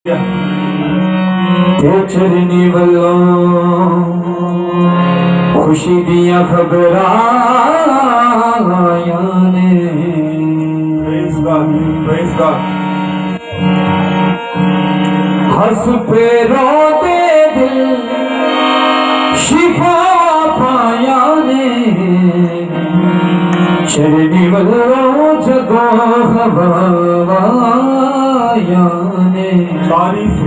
ते चरनी वल्लों खुशी दिया खबरां ने हंस पे रो दे दिल शिफा पाया ने चरनी वल्लों जगो खबरां ने तारीफ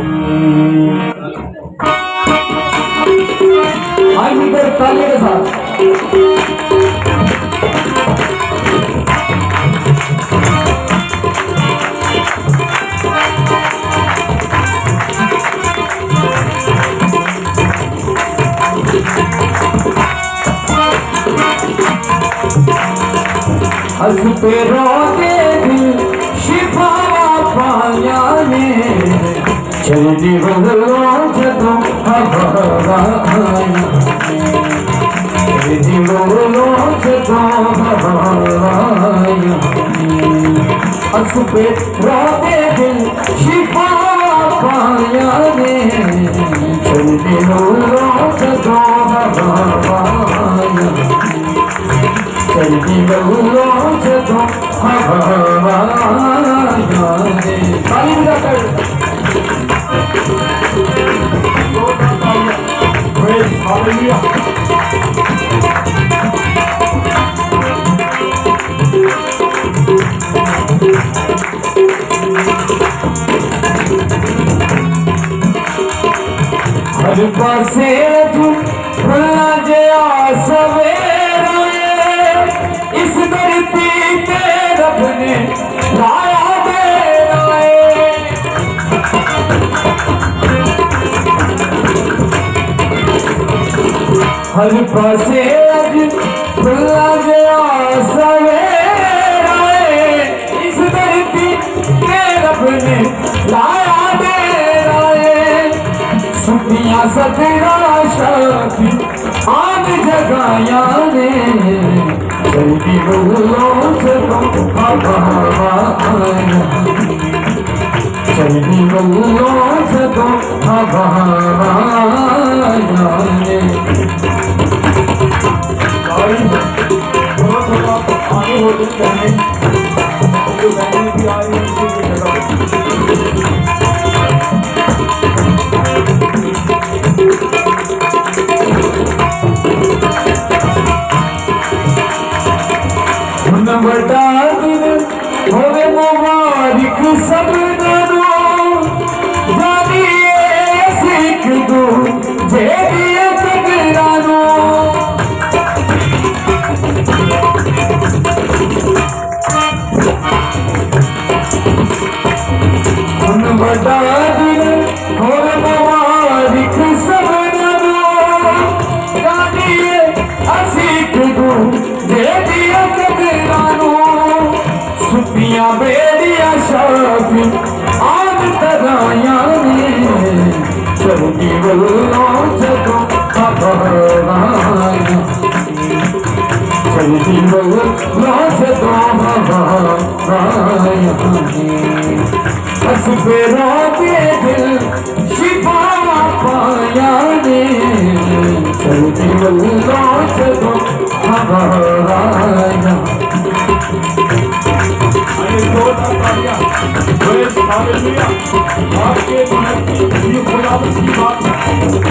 आगे कर ताली के साथ हंस पे रोते दिल शिफा पाया ने चरनी वल्लों जगो खबरां चरनी वल्लों जगो खबरां हंस पे रोते दिल शिफा पाया ने चरनी वल्लों जगो खबरां चरनी वल्लों जगो खबरां ने Hallelujah. हर पासे तू भला जया सवेरा इस धरती पे रब ने लाया हर पासे अज खुला गया सवेरा इस धरती पे रब ने लाया डेरा सुखियां सतरा शाफी आन जगाया ने चरनी वल्लों जगो खबरां चरनी वल्लों जगो खबरां ने थोड़ा आगे होते कहने जो बहने भी आई उनकी जगह बड़ा दिन होवे मुबारक सब जानिए सीख दो जे दिए तकरारो बड़ा दिन होवे मुबारक सब जानिए सीख दो जे दिए तकरारो सुपिया बेड़िया शाफी आन तराया ने चरनी वल्लों जगो खबरां चरनी वल्लों जगो खबरां हंस पे रोते दिल शिफा पाया ने चरनी वल्लों जगो खबरां आपके ये खुदावंद की बात है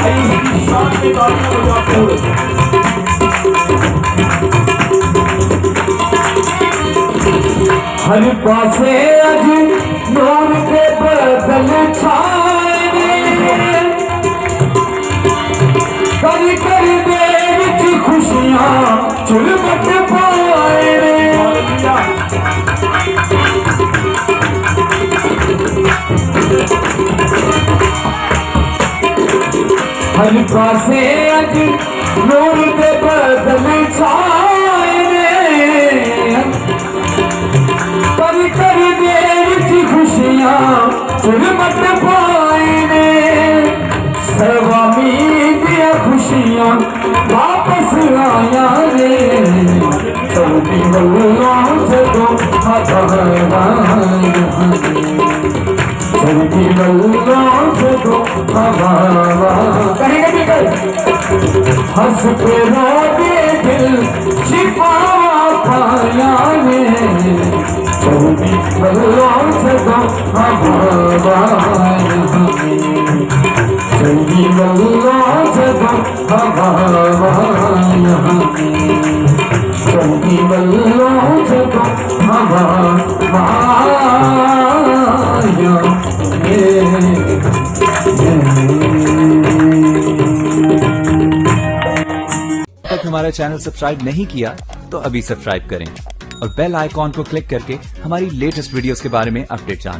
आइए इसकी शान में तालियां बजाते हुए हर पासे अज नूर के बदल छाए कर कर दे विच खुशियां चुलमट पाए हर पासे अज नूर के बदल छाए कर कर दे विच खुशियां चुलमट पाए ने सर्वामी दिया खुशियां वापस आया ने चरनी वल्लों जगो खबरां चरनी वल्लों हंस के रोते दिल शिफा पाया ने चौबी बल्लों से तो हमारा चौबी बल्लों से तो हमारा चौबी बल्लों से तो हमारा तक हमारा चैनल सब्सक्राइब नहीं किया तो अभी सब्सक्राइब करें और बेल आइकॉन को क्लिक करके हमारी लेटेस्ट वीडियोस के बारे में अपडेट जानें।